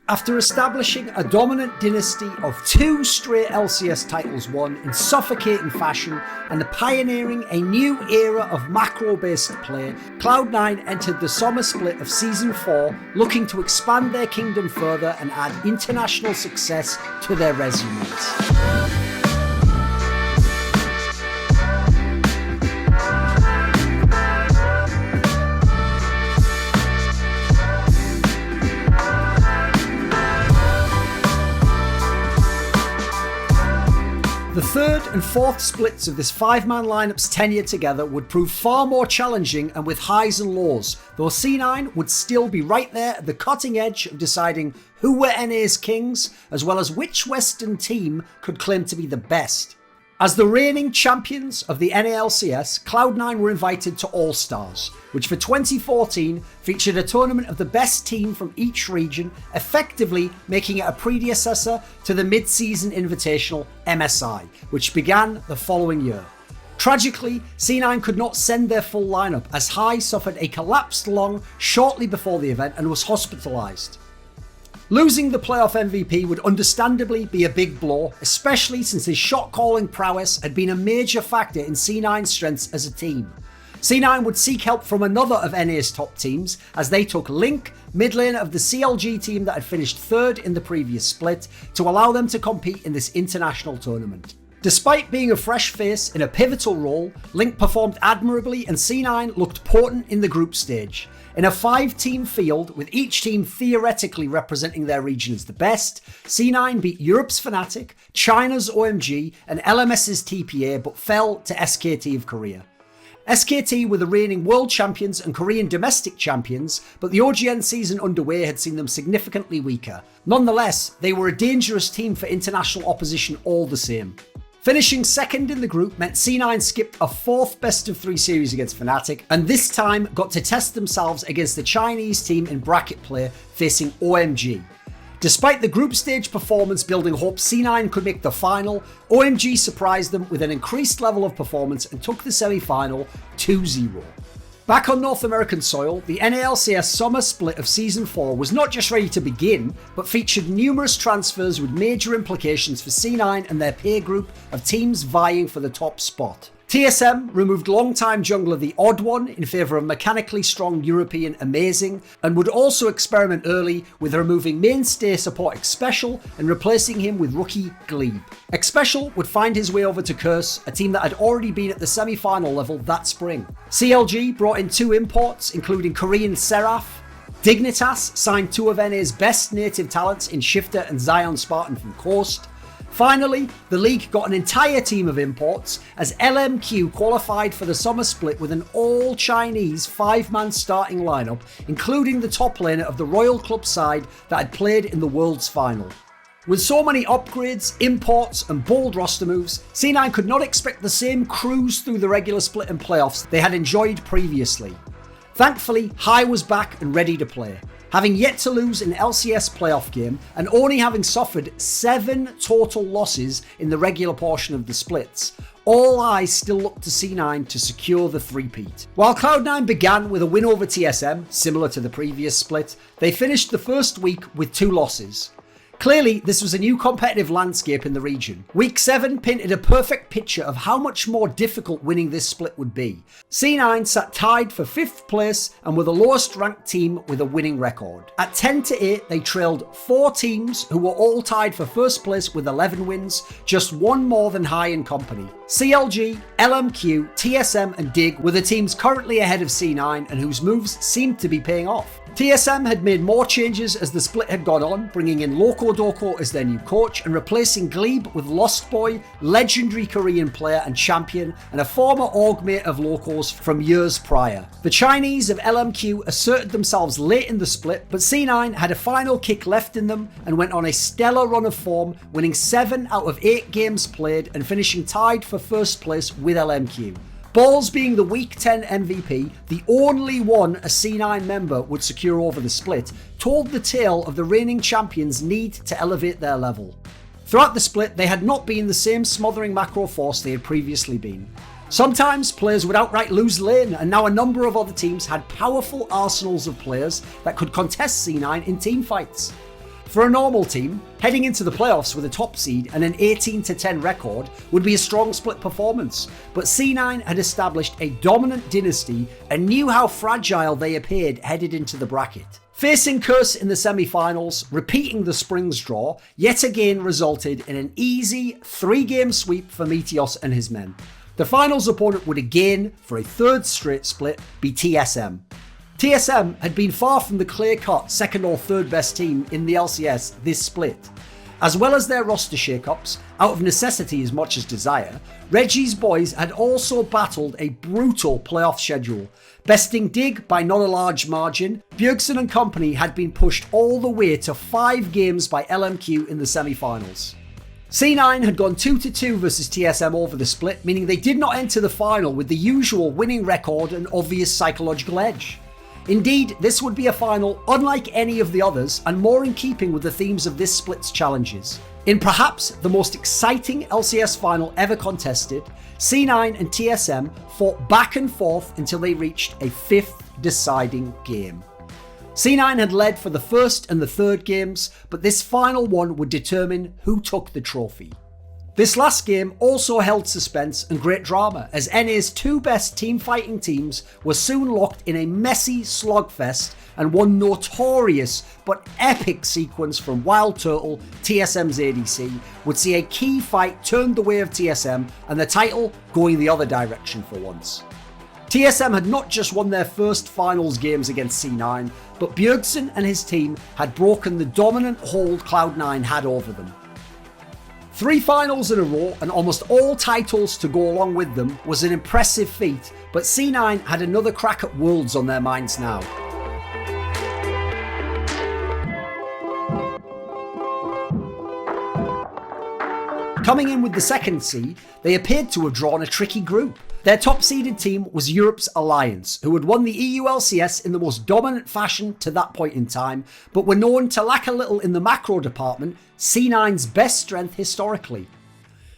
After establishing a dominant dynasty of 2 straight LCS titles won in suffocating fashion and pioneering a new era of macro-based play, Cloud9 entered the summer split of Season 4 looking to expand their kingdom further and add international success to their resumes. The third and fourth splits of this 5-man lineup's tenure together would prove far more challenging and with highs and lows, though C9 would still be right there at the cutting edge of deciding who were NA's kings, as well as which Western team could claim to be the best. As the reigning champions of the NALCS, Cloud9 were invited to All-Stars, which for 2014 featured a tournament of the best team from each region, effectively making it a predecessor to the mid-season invitational MSI, which began the following year. Tragically, C9 could not send their full lineup as High suffered a collapsed lung shortly before the event and was hospitalized. Losing the playoff MVP would understandably be a big blow, especially since his shot-calling prowess had been a major factor in C9's strengths as a team. C9 would seek help from another of NA's top teams as they took Link, mid laner of the CLG team that had finished third in the previous split, to allow them to compete in this international tournament. Despite being a fresh face in a pivotal role, Link performed admirably and C9 looked potent in the group stage. In a 5-team field, with each team theoretically representing their region as the best, C9 beat Europe's Fnatic, China's OMG and LMS's TPA, but fell to SKT of Korea. SKT were the reigning world champions and Korean domestic champions, but the OGN season underway had seen them significantly weaker. Nonetheless, they were a dangerous team for international opposition all the same. Finishing second in the group meant C9 skipped a 4th best-of-3 series against Fnatic, and this time got to test themselves against the Chinese team in bracket play facing OMG. Despite the group stage performance building hope C9 could make the final, OMG surprised them with an increased level of performance and took the semi-final 2-0. Back on North American soil, the NALCS summer split of Season 4 was not just ready to begin, but featured numerous transfers with major implications for C9 and their peer group of teams vying for the top spot. TSM removed longtime jungler The Odd One in favour of mechanically strong European Amazing, and would also experiment early with removing mainstay support Xpecial and replacing him with rookie Glebe. Xpecial would find his way over to Curse, a team that had already been at the semi-final level that spring. CLG brought in 2 imports, including Korean Seraph. Dignitas signed 2 of NA's best native talents in Shifter and Zion Spartan from Coast. Finally, the league got an entire team of imports as LMQ qualified for the summer split with an all-Chinese 5-man starting lineup, including the top laner of the Royal Club side that had played in the World's Final. With so many upgrades, imports and bold roster moves, C9 could not expect the same cruise through the regular split and playoffs they had enjoyed previously. Thankfully, High was back and ready to play. Having yet to lose an LCS playoff game and only having suffered 7 total losses in the regular portion of the splits, all eyes still looked to C9 to secure the three-peat. While Cloud9 began with a win over TSM, similar to the previous split, they finished the first week with 2 losses. Clearly, this was a new competitive landscape in the region. Week 7 painted a perfect picture of how much more difficult winning this split would be. C9 sat tied for 5th place and were the lowest ranked team with a winning record. At 10-8, they trailed 4 teams who were all tied for 1st place with 11 wins, just 1 more than High in company. CLG, LMQ, TSM and Dig were the teams currently ahead of C9 and whose moves seemed to be paying off. TSM had made more changes as the split had gone on, bringing in Loco Doko as their new coach and replacing Glebe with Lost Boy, legendary Korean player and champion, and a former org mate of Loco's from years prior. The Chinese of LMQ asserted themselves late in the split, but C9 had a final kick left in them and went on a stellar run of form, winning 7 out of 8 games played and finishing tied for 1st place with LMQ. Balls being the Week 10 MVP, the only one a C9 member would secure over the split, told the tale of the reigning champions' need to elevate their level. Throughout the split, they had not been the same smothering macro force they had previously been. Sometimes players would outright lose lane, and now a number of other teams had powerful arsenals of players that could contest C9 in teamfights. For a normal team, heading into the playoffs with a top seed and an 18-10 record would be a strong split performance, but C9 had established a dominant dynasty and knew how fragile they appeared headed into the bracket. Facing Curse in the semi-finals, repeating the Springs draw, yet again resulted in an easy 3-game sweep for Meteos and his men. The finals opponent would again, for a third straight split, be TSM. TSM had been far from the clear-cut second or third best team in the LCS this split. As well as their roster shake-ups, out of necessity as much as desire, Reggie's boys had also battled a brutal playoff schedule. Besting Dig by not a large margin, Bjergsen and company had been pushed all the way to 5 games by LMQ in the semi-finals. C9 had gone 2-2 versus TSM over the split, meaning they did not enter the final with the usual winning record and obvious psychological edge. Indeed, this would be a final unlike any of the others and more in keeping with the themes of this split's challenges. In perhaps the most exciting LCS final ever contested, C9 and TSM fought back and forth until they reached a 5th deciding game. C9 had led for the first and the third games, but this final one would determine who took the trophy. This last game also held suspense and great drama, as NA's 2 best team fighting teams were soon locked in a messy slogfest, and one notorious but epic sequence from Wild Turtle, TSM's ADC, would see a key fight turned the way of TSM and the title going the other direction for once. TSM had not just won their first finals games against C9, but Bjergsen and his team had broken the dominant hold Cloud9 had over them. 3 finals in a row and almost all titles to go along with them was an impressive feat, but C9 had another crack at Worlds on their minds now. Coming in with the second seed, they appeared to have drawn a tricky group. Their top-seeded team was Europe's Alliance, who had won the EU LCS in the most dominant fashion to that point in time, but were known to lack a little in the macro department, C9's best strength historically.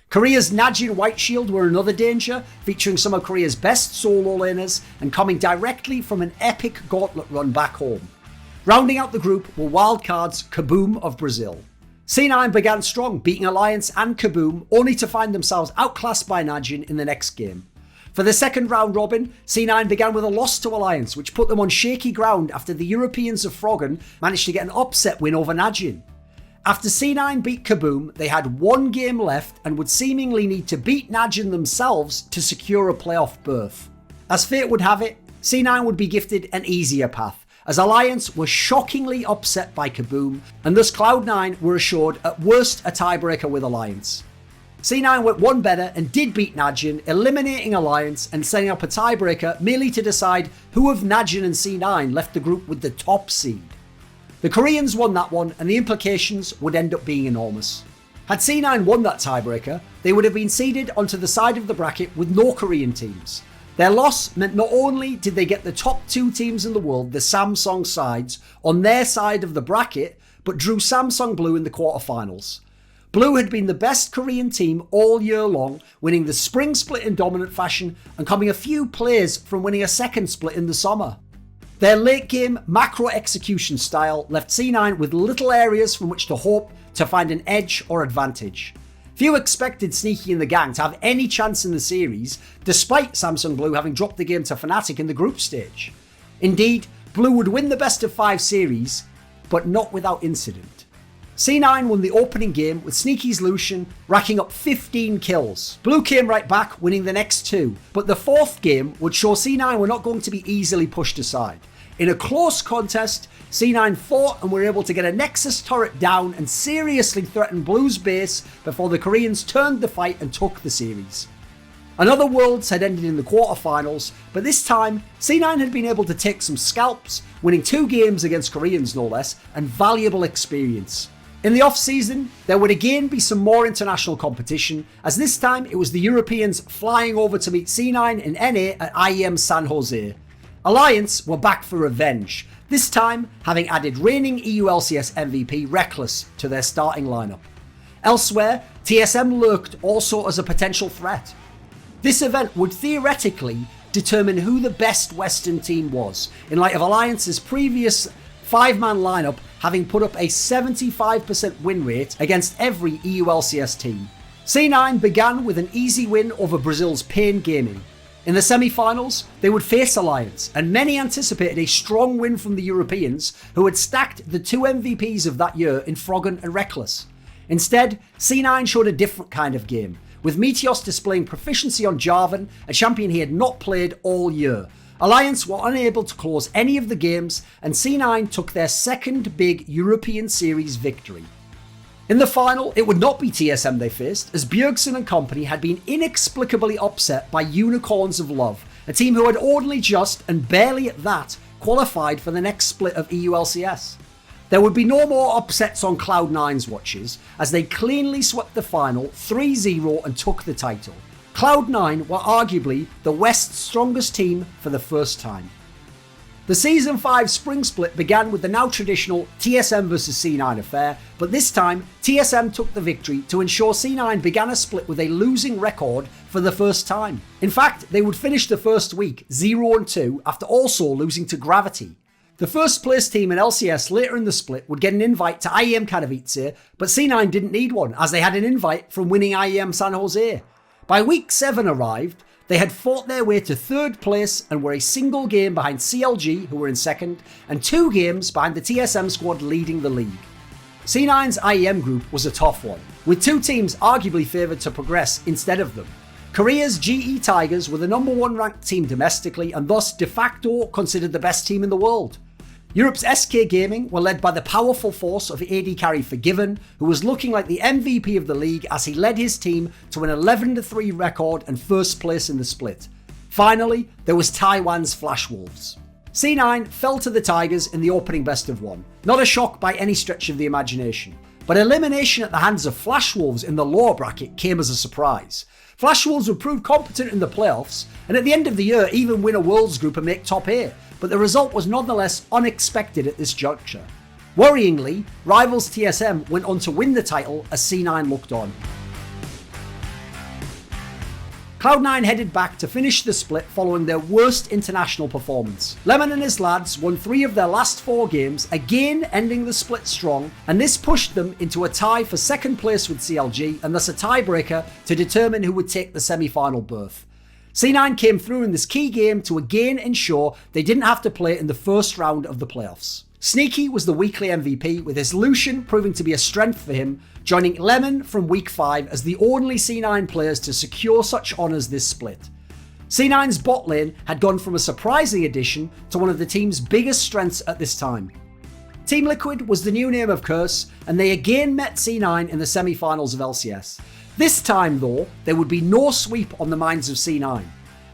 Korea's Najin White Shield were another danger, featuring some of Korea's best solo laners and coming directly from an epic gauntlet run back home. Rounding out the group were wildcards Kabum of Brazil. C9 began strong, beating Alliance and Kabum, only to find themselves outclassed by Najin in the next game. For the second round robin, C9 began with a loss to Alliance, which put them on shaky ground after the Europeans of Froggen managed to get an upset win over Najin. After C9 beat Kabum, they had 1 game left and would seemingly need to beat Najin themselves to secure a playoff berth. As fate would have it, C9 would be gifted an easier path, as Alliance were shockingly upset by Kabum, and thus Cloud9 were assured at worst a tiebreaker with Alliance. C9 went 1 better and did beat Najin, eliminating Alliance and setting up a tiebreaker merely to decide who of Najin and C9 left the group with the top seed. The Koreans won that one, and the implications would end up being enormous. Had C9 won that tiebreaker, they would have been seeded onto the side of the bracket with no Korean teams. Their loss meant not only did they get the top 2 teams in the world, the Samsung sides, on their side of the bracket, but drew Samsung Blue in the quarterfinals. Blue had been the best Korean team all year long, winning the spring split in dominant fashion and coming a few plays from winning a second split in the summer. Their late game macro execution style left C9 with little areas from which to hope to find an edge or advantage. Few expected Sneaky and the gang to have any chance in the series, despite Samsung Blue having dropped the game to Fnatic in the group stage. Indeed, Blue would win the best of 5 series, but not without incident. C9 won the opening game with Sneaky's Lucian racking up 15 kills. Blue came right back, winning the next 2, but the 4th game would show C9 were not going to be easily pushed aside. In a close contest, C9 fought and were able to get a Nexus turret down and seriously threaten Blue's base before the Koreans turned the fight and took the series. Another Worlds had ended in the quarterfinals, but this time C9 had been able to take some scalps, winning 2 games against Koreans no less, and valuable experience. In the off-season, there would again be some more international competition, as this time it was the Europeans flying over to meet C9 and NA at IEM San Jose. Alliance were back for revenge, this time having added reigning EU LCS MVP Reckless to their starting lineup. Elsewhere, TSM lurked also as a potential threat. This event would theoretically determine who the best Western team was, in light of Alliance's previous 5-man lineup having put up a 75% win rate against every EULCS team. C9 began with an easy win over Brazil's Pain Gaming. In the semi-finals, they would face Alliance, and many anticipated a strong win from the Europeans, who had stacked the two MVPs of that year in Froggen and Reckless. Instead, C9 showed a different kind of game, with Meteos displaying proficiency on Jarvan, a champion he had not played all year. Alliance were unable to close any of the games, and C9 took their second big European Series victory. In the final, it would not be TSM they faced, as Bjergsen and company had been inexplicably upset by Unicorns of Love, a team who had only just, and barely at that, qualified for the next split of EULCS. There would be no more upsets on Cloud9's watches, as they cleanly swept the final 3-0 and took the title. Cloud9 were arguably the West's strongest team for the first time. The Season 5 Spring Split began with the now traditional TSM vs C9 affair, but this time TSM took the victory to ensure C9 began a split with a losing record for the first time. In fact, they would finish the first week 0-2 after also losing to Gravity. The first place team in LCS later in the split would get an invite to IEM Katowice, but C9 didn't need one as they had an invite from winning IEM San Jose. By week 7 arrived, they had fought their way to third place and were a single game behind CLG, who were in second, and 2 games behind the TSM squad leading the league. C9's IEM group was a tough one, with 2 teams arguably favoured to progress instead of them. Korea's GE Tigers were the number 1 ranked team domestically and thus de facto considered the best team in the world. Europe's SK Gaming were led by the powerful force of AD carry Forgiven, who was looking like the MVP of the league as he led his team to an 11-3 record and first place in the split. Finally, there was Taiwan's Flash Wolves. C9 fell to the Tigers in the opening best of 1. Not a shock by any stretch of the imagination, but elimination at the hands of Flash Wolves in the lower bracket came as a surprise. Flash Wolves would prove competent in the playoffs, and at the end of the year even win a Worlds group and make top 8. But the result was nonetheless unexpected at this juncture. Worryingly, rivals TSM went on to win the title as C9 looked on. Cloud9 headed back to finish the split following their worst international performance. Lemon and his lads won 3 of their last 4 games, again ending the split strong, and this pushed them into a tie for second place with CLG and thus a tiebreaker to determine who would take the semi-final berth. C9 came through in this key game to again ensure they didn't have to play in the first round of the playoffs. Sneaky was the weekly MVP, with his Lucian proving to be a strength for him, joining Lemon from week 5 as the only C9 players to secure such honours this split. C9's bot lane had gone from a surprising addition to one of the team's biggest strengths at this time. Team Liquid was the new name of Curse, and they again met C9 in the semi-finals of LCS. This time though, there would be no sweep on the minds of C9,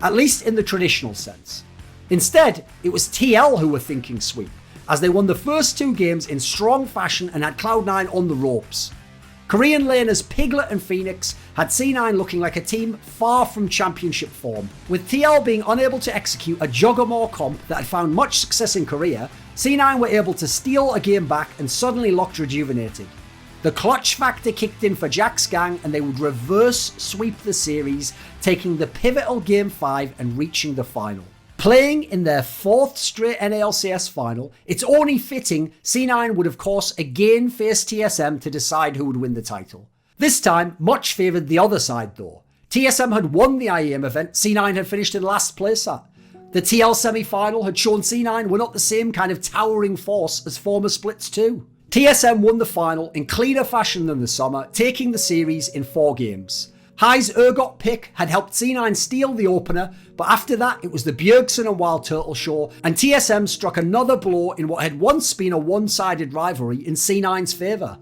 at least in the traditional sense. Instead, it was TL who were thinking sweep, as they won the first 2 games in strong fashion and had Cloud9 on the ropes. Korean laners Piglet and Phoenix had C9 looking like a team far from championship form. With TL being unable to execute a Juggermore comp that had found much success in Korea, C9 were able to steal a game back and suddenly looked rejuvenated. The clutch factor kicked in for Jack's gang and they would reverse sweep the series, taking the pivotal Game 5 and reaching the final. Playing in their 4th straight NALCS final, it's only fitting C9 would of course again face TSM to decide who would win the title. This time, much favoured the other side though. TSM had won the IEM event C9 had finished in last place at. The TL semi-final had shown C9 were not the same kind of towering force as former splits too. TSM won the final in cleaner fashion than the summer, taking the series in 4 games. High's Urgot pick had helped C9 steal the opener, but after that it was the Bjergsen and Wild Turtle show, and TSM struck another blow in what had once been a one-sided rivalry in C9's favour.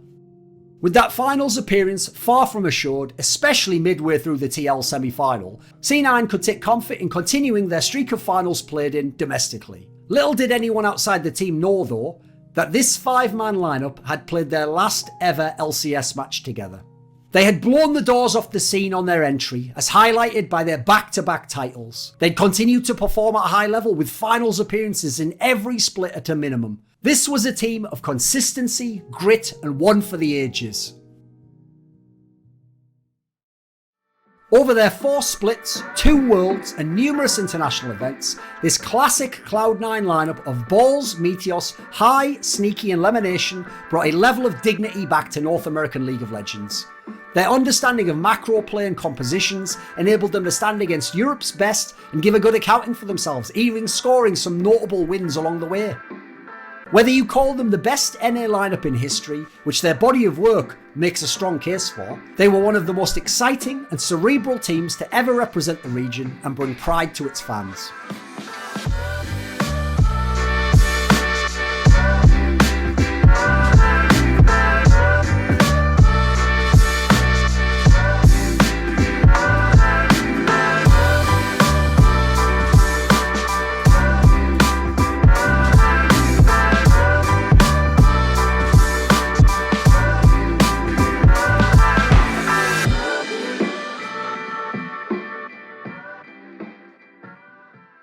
With that finals appearance far from assured, especially midway through the TL semi-final, C9 could take comfort in continuing their streak of finals played in domestically. Little did anyone outside the team know though, that this 5-man lineup had played their last ever LCS match together. They had blown the doors off the scene on their entry, as highlighted by their back-to-back titles. They'd continued to perform at a high level with finals appearances in every split at a minimum. This was a team of consistency, grit, and one for the ages. Over their 4 splits, 2 worlds, and numerous international events, this classic Cloud9 lineup of balls, meteos, high, sneaky, and lemonation brought a level of dignity back to North American League of Legends. Their understanding of macro play and compositions enabled them to stand against Europe's best and give a good accounting for themselves, even scoring some notable wins along the way. Whether you call them the best NA lineup in history, which their body of work makes a strong case for, they were one of the most exciting and cerebral teams to ever represent the region and bring pride to its fans.